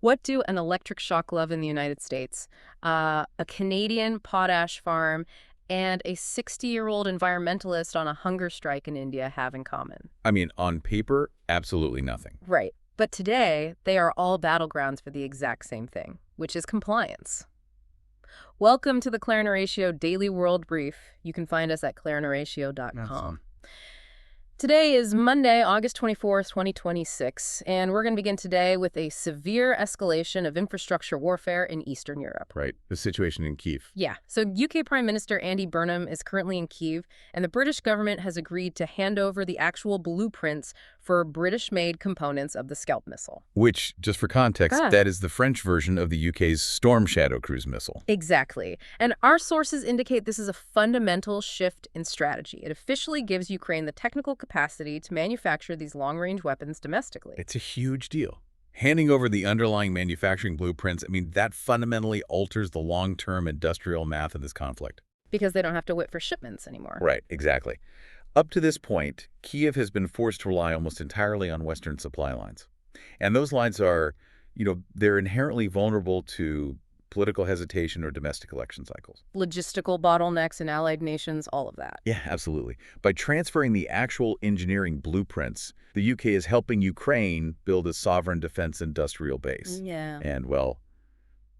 What do an electric shock glove in the United States, a Canadian potash farm, and a 60-year-old environmentalist on a hunger strike in India have in common? I mean, on paper, absolutely nothing. Right. But today, they are all battlegrounds for the exact same thing, which is compliance. Welcome to the Claire and Horatio Daily World Brief. You can find us at claireandhoratio.com. Awesome. Today is Monday, August 24th, 2026, and we're going to begin today with a severe escalation of infrastructure warfare in Eastern Europe. Right. The situation in Kyiv. Yeah, so UK Prime Minister Andy Burnham is currently in Kyiv, and the British government has agreed to hand over the actual blueprints for British-made components of the Scalp missile. Which, just for context, Ah. that is the French version of the UK's Storm Shadow cruise missile. Exactly. And our sources indicate this is a fundamental shift in strategy. It officially gives Ukraine the technical capacity to manufacture these long-range weapons domestically. It's a huge deal. Handing over the underlying manufacturing blueprints, I mean, that fundamentally alters the long-term industrial math of this conflict. Because they don't have to wait for shipments anymore. Right, exactly. Up to this point, Kyiv has been forced to rely almost entirely on Western supply lines. And those lines are, they're inherently vulnerable to political hesitation or domestic election cycles. Logistical bottlenecks in allied nations, all of that. Yeah, absolutely. By transferring the actual engineering blueprints, the UK is helping Ukraine build a sovereign defense industrial base. Yeah. And, well,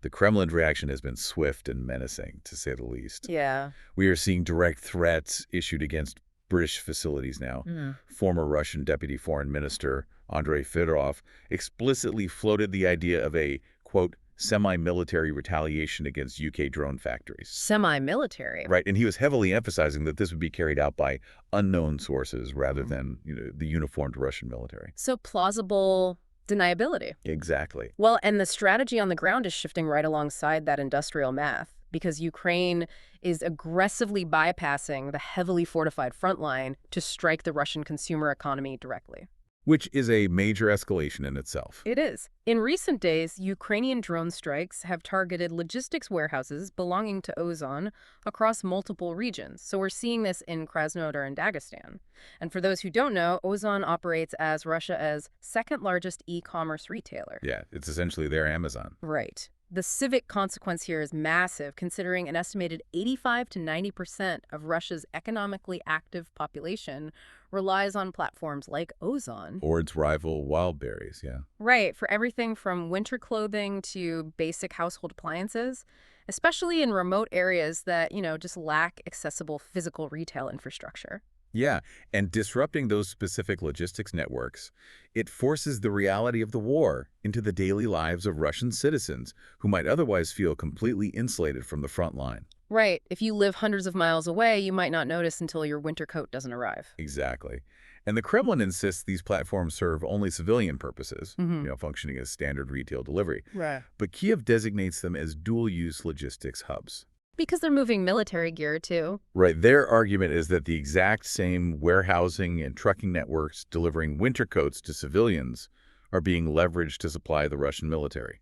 the Kremlin's reaction has been swift and menacing, to say the least. Yeah. We are seeing direct threats issued against British facilities now. Former Russian Deputy Foreign Minister Andrei Fedorov explicitly floated the idea of a, quote, semi-military retaliation against UK drone factories. Semi-military. Right, and he was heavily emphasizing that this would be carried out by unknown sources rather than, the uniformed Russian military. So plausible deniability. Exactly. Well, and the strategy on the ground is shifting right alongside that industrial math, because Ukraine is aggressively bypassing the heavily fortified front line to strike the Russian consumer economy directly. Which is a major escalation in itself. It is. In recent days, Ukrainian drone strikes have targeted logistics warehouses belonging to Ozon across multiple regions. So we're seeing this in Krasnodar and Dagestan. And for those who don't know, Ozon operates as Russia's second largest e-commerce retailer. Yeah, it's essentially their Amazon. Right. The civic consequence here is massive, considering an estimated 85 to 90% of Russia's economically active population relies on platforms like Ozon. Or its rival, Wildberries, yeah. Right, for everything from winter clothing to basic household appliances, especially in remote areas that, just lack accessible physical retail infrastructure. Yeah, and disrupting those specific logistics networks, it forces the reality of the war into the daily lives of Russian citizens who might otherwise feel completely insulated from the front line. Right. If you live hundreds of miles away, you might not notice until your winter coat doesn't arrive. Exactly. And the Kremlin insists these platforms serve only civilian purposes, functioning as standard retail delivery. Right. But Kyiv designates them as dual-use logistics hubs. Because they're moving military gear, too. Right. Their argument is that the exact same warehousing and trucking networks delivering winter coats to civilians are being leveraged to supply the Russian military.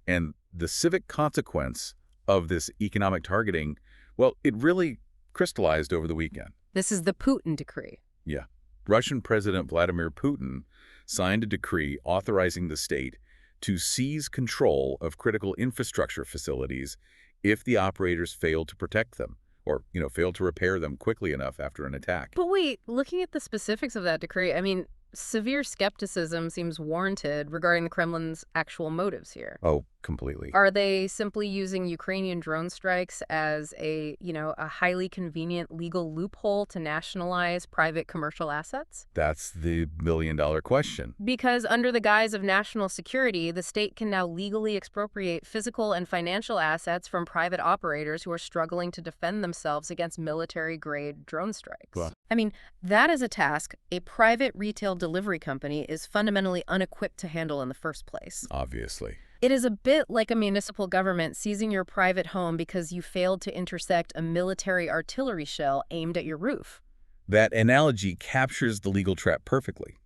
And the civic consequence of this economic targeting, well, it really crystallized over the weekend. This is the Putin decree. Yeah. Russian President Vladimir Putin signed a decree authorizing the state to seize control of critical infrastructure facilities if the operators fail to protect them or, fail to repair them quickly enough after an attack. But wait, looking at the specifics of that decree, severe skepticism seems warranted regarding the Kremlin's actual motives here. Oh, completely. Are they simply using Ukrainian drone strikes as a highly convenient legal loophole to nationalize private commercial assets? That's the million-dollar question. Because under the guise of national security, the state can now legally expropriate physical and financial assets from private operators who are struggling to defend themselves against military-grade drone strikes. Well, that is a task a private retail delivery company is fundamentally unequipped to handle in the first place. obviously. It is a bit like a municipal government seizing your private home because you failed to intercept a military artillery shell aimed at your roof. That analogy captures the legal trap perfectly.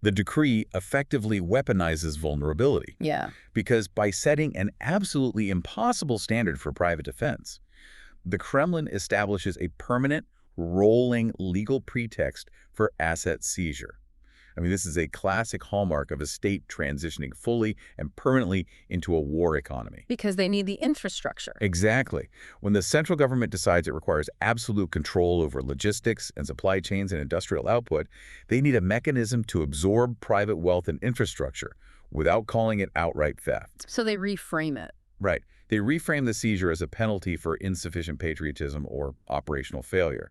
The decree effectively weaponizes vulnerability. Yeah. Because by setting an absolutely impossible standard for private defense, the Kremlin establishes a permanent, rolling legal pretext for asset seizure. I mean, this is a classic hallmark of a state transitioning fully and permanently into a war economy. Because they need the infrastructure. Exactly. When the central government decides it requires absolute control over logistics and supply chains and industrial output, they need a mechanism to absorb private wealth and infrastructure without calling it outright theft. So they reframe it. Right. They reframe the seizure as a penalty for insufficient patriotism or operational failure.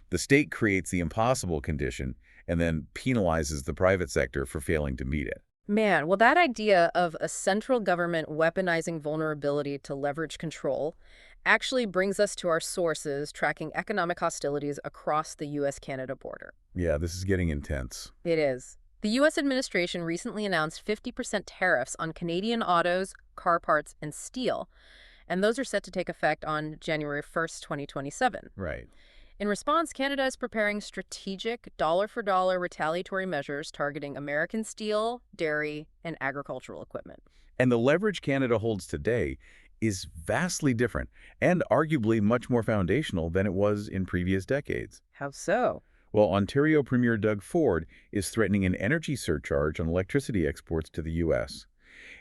The state creates the impossible condition and then penalizes the private sector for failing to meet it. Man, well, that idea of a central government weaponizing vulnerability to leverage control actually brings us to our sources tracking economic hostilities across the U.S.-Canada border. Yeah, this is getting intense. It is. The U.S. administration recently announced 50% tariffs on Canadian autos, car parts, and steel, and those are set to take effect on January 1st, 2027. Right. In response, Canada is preparing strategic dollar-for-dollar retaliatory measures targeting American steel, dairy, and agricultural equipment. And the leverage Canada holds today is vastly different and arguably much more foundational than it was in previous decades. How so? Well, Ontario Premier Doug Ford is threatening an energy surcharge on electricity exports to the U.S.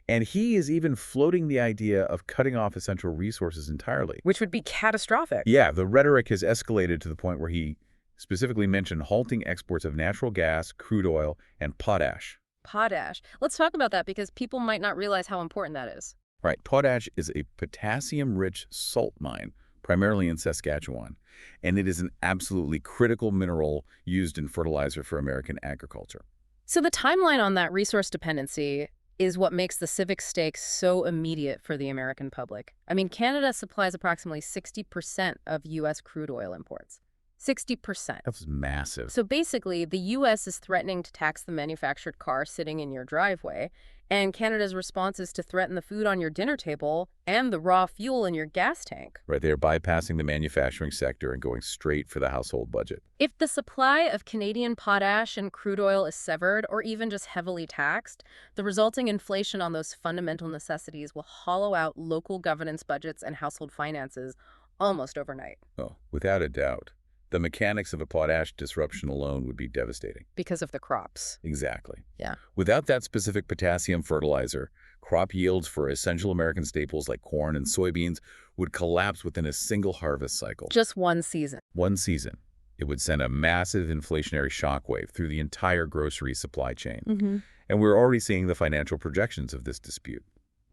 And he is even floating the idea of cutting off essential resources entirely. Which would be catastrophic. Yeah, the rhetoric has escalated to the point where he specifically mentioned halting exports of natural gas, crude oil, and potash. Potash. Let's talk about that because people might not realize how important that is. Right, potash is a potassium-rich salt mine, primarily in Saskatchewan, and it is an absolutely critical mineral used in fertilizer for American agriculture. So the timeline on that resource dependency is what makes the civic stakes so immediate for the American public. I mean, Canada supplies approximately 60% of U.S. crude oil imports. 60%. That's massive. So basically, the U.S. is threatening to tax the manufactured car sitting in your driveway, and Canada's response is to threaten the food on your dinner table and the raw fuel in your gas tank. Right, they are bypassing the manufacturing sector and going straight for the household budget. If the supply of Canadian potash and crude oil is severed or even just heavily taxed, the resulting inflation on those fundamental necessities will hollow out local governance budgets and household finances almost overnight. Oh, without a doubt. The mechanics of a potash disruption alone would be devastating. Because of the crops. Exactly. Yeah. Without that specific potassium fertilizer, crop yields for essential American staples like corn and soybeans would collapse within a single harvest cycle. Just one season. One season. It would send a massive inflationary shockwave through the entire grocery supply chain. And we're already seeing the financial projections of this dispute.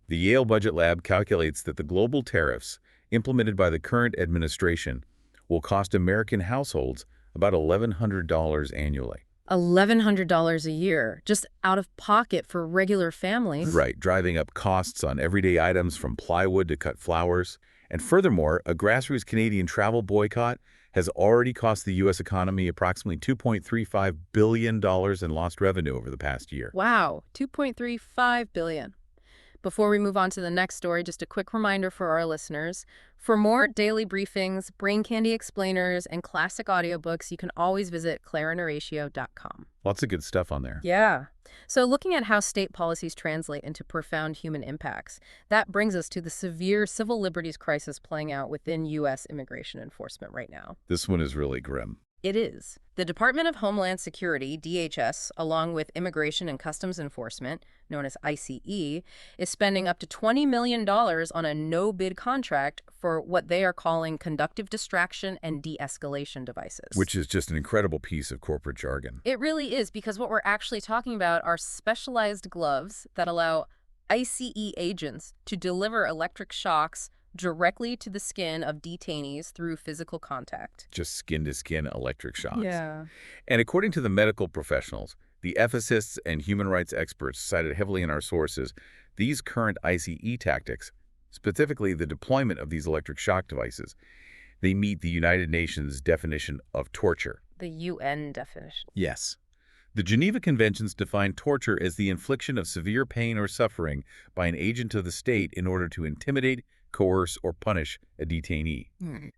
The Yale Budget Lab calculates that the global tariffs implemented by the current administration will cost American households about $1,100 annually. $1,100 a year, just out of pocket for regular families. Right, driving up costs on everyday items from plywood to cut flowers. And furthermore, a grassroots Canadian travel boycott has already cost the U.S. economy approximately $2.35 billion in lost revenue over the past year. Wow, $2.35 billion. Before we move on to the next story, just a quick reminder for our listeners. For more daily briefings, brain candy explainers, and classic audiobooks, you can always visit claireandhoratio.com. Lots of good stuff on there. Yeah. So looking at how state policies translate into profound human impacts, that brings us to the severe civil liberties crisis playing out within U.S. immigration enforcement right now. This one is really grim. It is. The Department of Homeland Security, DHS, along with Immigration and Customs Enforcement, known as ICE, is spending up to $20 million on a no-bid contract for what they are calling conductive distraction and de-escalation devices. Which is just an incredible piece of corporate jargon. It really is, because what we're actually talking about are specialized gloves that allow ICE agents to deliver electric shocks directly to the skin of detainees through physical contact. Just skin-to-skin electric shocks. Yeah. And according to the medical professionals, the ethicists and human rights experts cited heavily in our sources, these current ICE tactics, specifically the deployment of these electric shock devices, they meet the United Nations definition of torture. The UN definition. Yes. The Geneva Conventions define torture as the infliction of severe pain or suffering by an agent of the state in order to intimidate, coerce, or punish a detainee.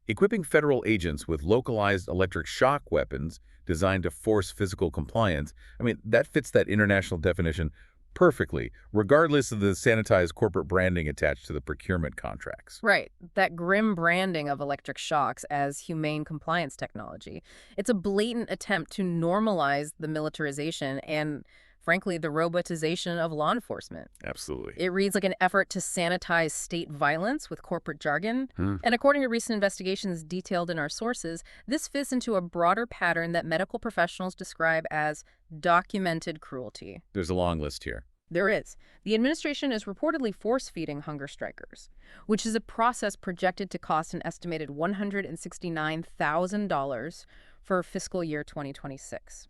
Equipping federal agents with localized electric shock weapons designed to force physical compliance, I mean, that fits that international definition perfectly, regardless of the sanitized corporate branding attached to the procurement contracts. Right. That grim branding of electric shocks as humane compliance technology. It's a blatant attempt to normalize the militarization and, frankly, the robotization of law enforcement. Absolutely. It reads like an effort to sanitize state violence with corporate jargon. Hmm. And according to recent investigations detailed in our sources, this fits into a broader pattern that medical professionals describe as documented cruelty. There's a long list here. There is. The administration is reportedly force-feeding hunger strikers, which is a process projected to cost an estimated $169,000 for fiscal year 2026.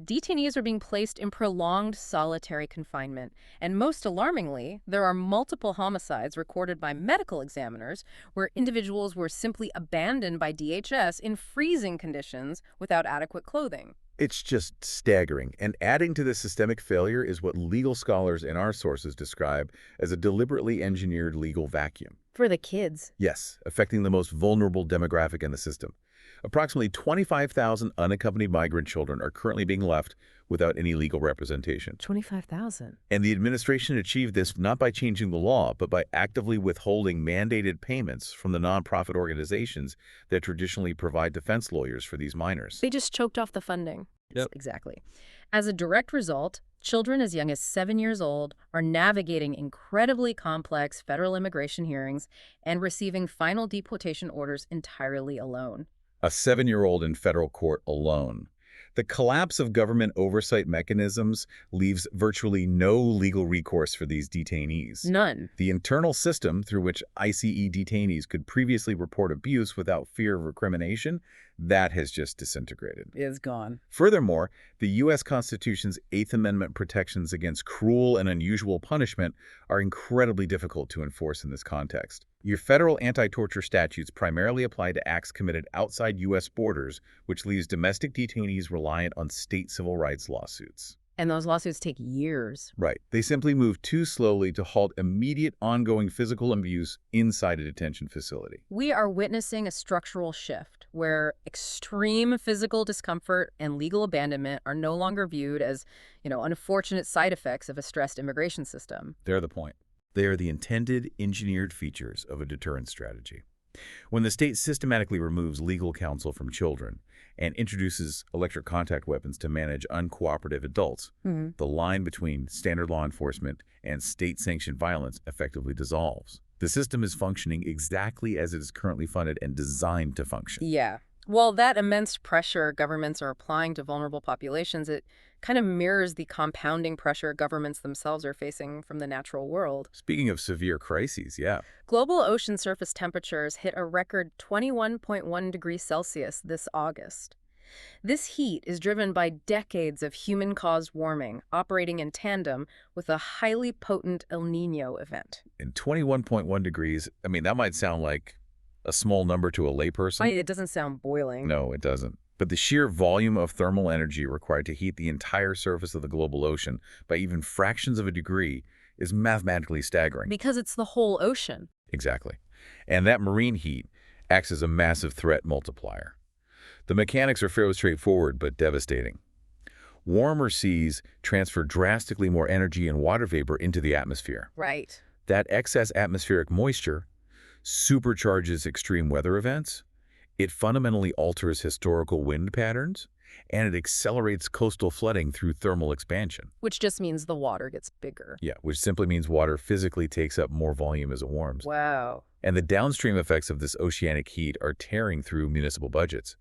Detainees are being placed in prolonged solitary confinement, and most alarmingly, there are multiple homicides recorded by medical examiners where individuals were simply abandoned by DHS in freezing conditions without adequate clothing. It's just staggering. And adding to this systemic failure is what legal scholars in our sources describe as a deliberately engineered legal vacuum. For the kids. Yes, affecting the most vulnerable demographic in the system. Approximately 25,000 unaccompanied migrant children are currently being left without any legal representation. 25,000. And the administration achieved this not by changing the law, but by actively withholding mandated payments from the nonprofit organizations that traditionally provide defense lawyers for these minors. They just choked off the funding. Yep. Exactly. As a direct result, children as young as 7 years old are navigating incredibly complex federal immigration hearings and receiving final deportation orders entirely alone. A 7-year-old in federal court alone. The collapse of government oversight mechanisms leaves virtually no legal recourse for these detainees. None. The internal system through which ICE detainees could previously report abuse without fear of recrimination, that has just disintegrated. Is gone. Furthermore, the U.S. Constitution's Eighth Amendment protections against cruel and unusual punishment are incredibly difficult to enforce in this context. Your federal anti-torture statutes primarily apply to acts committed outside U.S. borders, which leaves domestic detainees reliant on state civil rights lawsuits. And those lawsuits take years. Right. They simply move too slowly to halt immediate ongoing physical abuse inside a detention facility. We are witnessing a structural shift where extreme physical discomfort and legal abandonment are no longer viewed as, unfortunate side effects of a stressed immigration system. They're the point. They are the intended, engineered features of a deterrence strategy. When the state systematically removes legal counsel from children and introduces electric contact weapons to manage uncooperative adults, the line between standard law enforcement and state-sanctioned violence effectively dissolves. The system is functioning exactly as it is currently funded and designed to function. Yeah. Well, that immense pressure governments are applying to vulnerable populations, it kind of mirrors the compounding pressure governments themselves are facing from the natural world. Speaking of severe crises, yeah. Global ocean surface temperatures hit a record 21.1 degrees Celsius this August. This heat is driven by decades of human-caused warming operating in tandem with a highly potent El Niño event. And 21.1 degrees, that might sound like a small number to a layperson. It doesn't sound boiling. No, it doesn't. But the sheer volume of thermal energy required to heat the entire surface of the global ocean by even fractions of a degree is mathematically staggering. Because it's the whole ocean. Exactly. And that marine heat acts as a massive threat multiplier. The mechanics are fairly straightforward but devastating. Warmer seas transfer drastically more energy and water vapor into the atmosphere. Right. That excess atmospheric moisture supercharges extreme weather events, it fundamentally alters historical wind patterns, and it accelerates coastal flooding through thermal expansion. Which just means the water gets bigger. Yeah, which simply means water physically takes up more volume as it warms. Wow. And the downstream effects of this oceanic heat are tearing through municipal budgets.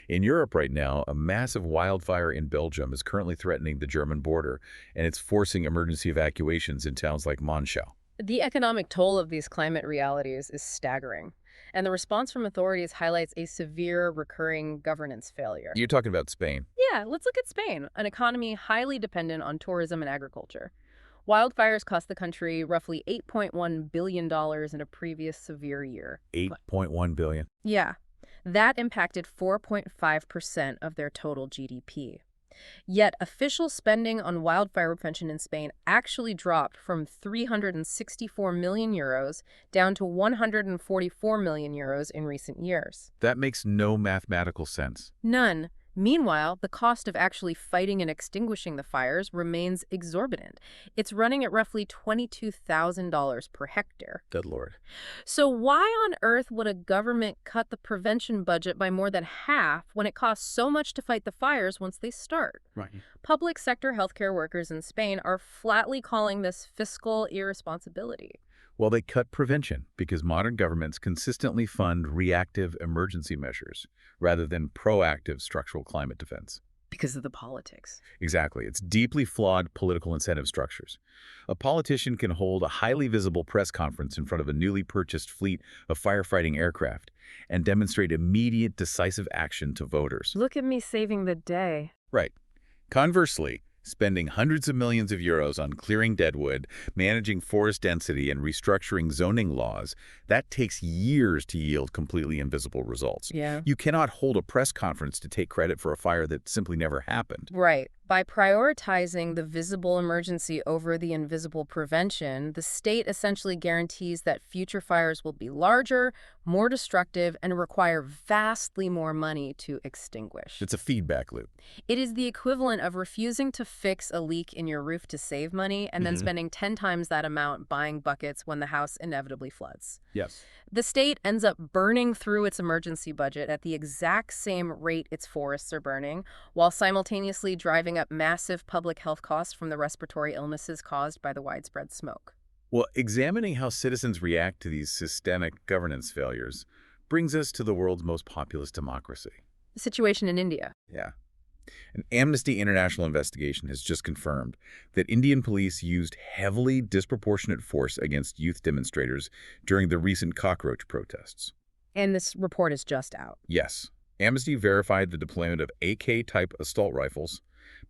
In Europe right now, a massive wildfire in Belgium is currently threatening the German border, and it's forcing emergency evacuations in towns like Monschau. The economic toll of these climate realities is staggering, and the response from authorities highlights a severe recurring governance failure. You're talking about Spain. Yeah, let's look at Spain, an economy highly dependent on tourism and agriculture. Wildfires cost the country roughly $8.1 billion in a previous severe year. $8.1 billion. Yeah, that impacted 4.5% of their total GDP. Yet official spending on wildfire prevention in Spain actually dropped from 364 million euros down to 144 million euros in recent years. That makes no mathematical sense. None. Meanwhile, the cost of actually fighting and extinguishing the fires remains exorbitant. It's running at roughly $22,000 per hectare. Good Lord. So why on earth would a government cut the prevention budget by more than half when it costs so much to fight the fires once they start? Right. Public sector healthcare workers in Spain are flatly calling this fiscal irresponsibility. Well, they cut prevention because modern governments consistently fund reactive emergency measures rather than proactive structural climate defense. Because of the politics. Exactly. It's deeply flawed political incentive structures. A politician can hold a highly visible press conference in front of a newly purchased fleet of firefighting aircraft and demonstrate immediate decisive action to voters. Look at me saving the day. Right. Conversely, spending hundreds of millions of euros on clearing deadwood, managing forest density, and restructuring zoning laws, that takes years to yield completely invisible results. Yeah. You cannot hold a press conference to take credit for a fire that simply never happened. Right. By prioritizing the visible emergency over the invisible prevention, the state essentially guarantees that future fires will be larger, more destructive, and require vastly more money to extinguish. It's a feedback loop. It is the equivalent of refusing to fix a leak in your roof to save money and then spending 10 times that amount buying buckets when the house inevitably floods. Yes. The state ends up burning through its emergency budget at the exact same rate its forests are burning, while simultaneously driving up massive public health costs from the respiratory illnesses caused by the widespread smoke. Well, examining how citizens react to these systemic governance failures brings us to the world's most populous democracy. The situation in India. Yeah. An Amnesty International investigation has just confirmed that Indian police used heavily disproportionate force against youth demonstrators during the recent cockroach protests. And this report is just out. Yes. Amnesty verified the deployment of AK-type assault rifles,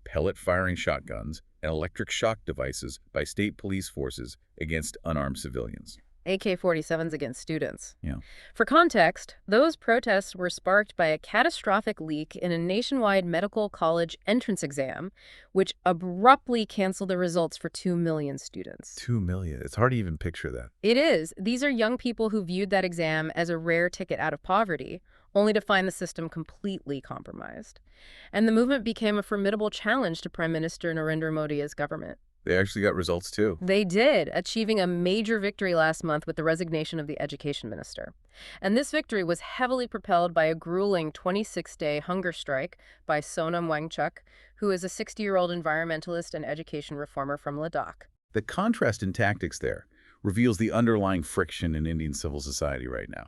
pellet-firing shotguns, and electric shock devices by state police forces against unarmed civilians. AK-47s against students. Yeah. For context, those protests were sparked by a catastrophic leak in a nationwide medical college entrance exam, which abruptly canceled the results for 2 million students. 2 million. It's hard to even picture that. It is. These are young people who viewed that exam as a rare ticket out of poverty, only to find the system completely compromised. And the movement became a formidable challenge to Prime Minister Narendra Modi's government. They actually got results, too. They did, achieving a major victory last month with the resignation of the education minister. And this victory was heavily propelled by a grueling 26-day hunger strike by Sonam Wangchuk, who is a 60-year-old environmentalist and education reformer from Ladakh. The contrast in tactics there reveals the underlying friction in Indian civil society right now.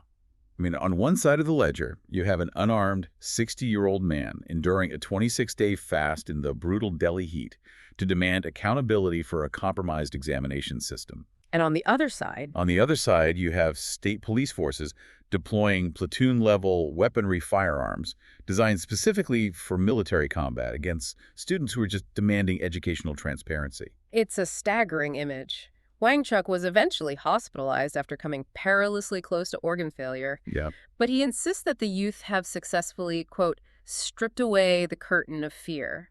I mean, on one side of the ledger, you have an unarmed 60-year-old man enduring a 26-day fast in the brutal Delhi heat to demand accountability for a compromised examination system. And on the other side... On the other side, you have state police forces deploying platoon-level weaponry firearms designed specifically for military combat against students who are just demanding educational transparency. It's a staggering image. Wangchuk was eventually hospitalized after coming perilously close to organ failure. Yeah. But he insists that the youth have successfully, quote, stripped away the curtain of fear.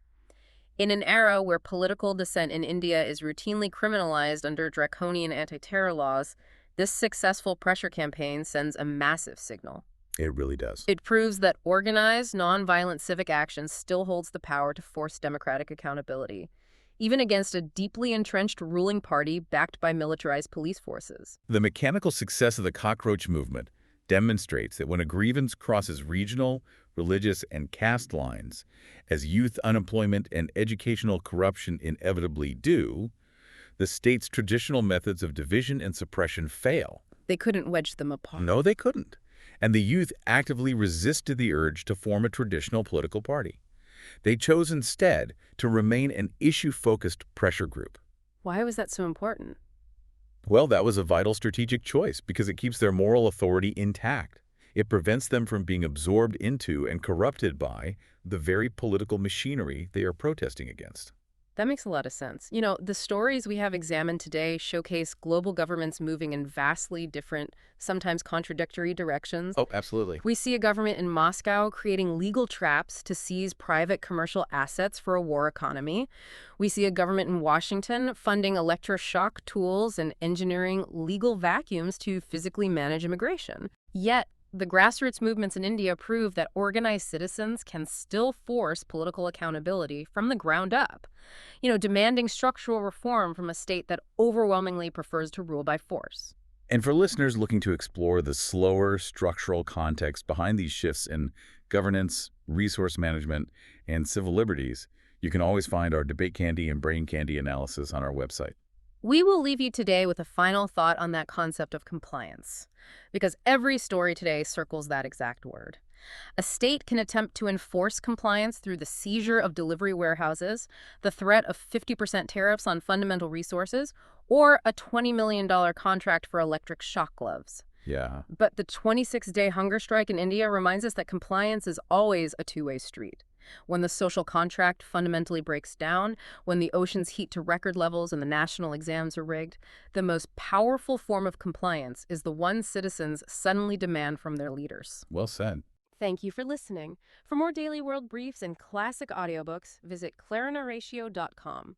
In an era where political dissent in India is routinely criminalized under draconian anti-terror laws, this successful pressure campaign sends a massive signal. It really does. It proves that organized, nonviolent civic action still holds the power to force democratic accountability, even against a deeply entrenched ruling party backed by militarized police forces. The mechanical success of the cockroach movement demonstrates that when a grievance crosses regional, religious, and caste lines, as youth unemployment and educational corruption inevitably do, the state's traditional methods of division and suppression fail. They couldn't wedge them apart. No, they couldn't. And the youth actively resisted the urge to form a traditional political party. They chose instead to remain an issue-focused pressure group. Why was that so important? Well, that was a vital strategic choice because it keeps their moral authority intact. It prevents them from being absorbed into and corrupted by the very political machinery they are protesting against. That makes a lot of sense. You know, the stories we have examined today showcase global governments moving in vastly different, sometimes contradictory directions. Oh, absolutely. We see a government in Moscow creating legal traps to seize private commercial assets for a war economy. We see a government in Washington funding electroshock tools and engineering legal vacuums to physically manage immigration. Yet, The grassroots movements in India prove that organized citizens can still force political accountability from the ground up, demanding structural reform from a state that overwhelmingly prefers to rule by force. And for listeners looking to explore the slower structural context behind these shifts in governance, resource management, and civil liberties, you can always find our debate candy and brain candy analysis on our website. We will leave you today with a final thought on that concept of compliance, because every story today circles that exact word. A state can attempt to enforce compliance through the seizure of delivery warehouses, the threat of 50% tariffs on fundamental resources, or a $20 million contract for electric shock gloves. Yeah. But the 26-day hunger strike in India reminds us that compliance is always a two-way street. When the social contract fundamentally breaks down, when the oceans heat to record levels and the national exams are rigged, the most powerful form of compliance is the one citizens suddenly demand from their leaders. Well said. Thank you for listening. For more Daily World briefs and classic audiobooks, visit clarinarratio.com.